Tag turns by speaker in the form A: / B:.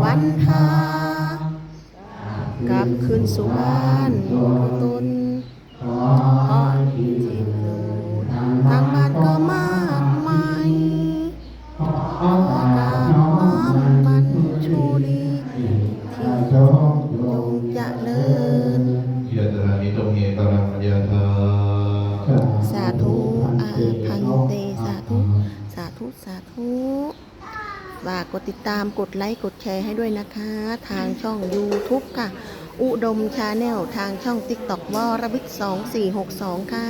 A: วันทากลับคืนสู่บ้านตนเพราะที่เกิดทางบ้านก็มากมายขอกราบน้อมบรรชูดีที่จงเจริญ
B: ยะตระนิโตเมตรังยะถา
A: สาธุอาพันเตสาธุสาธุสาธุฝากกดติดตามกดไลค์กดแชร์ให้ด้วยนะคะทางช่อง YouTube ค่ะอุดมชาแนลทางช่อง TikTok วรวิทย์2462ค่ะ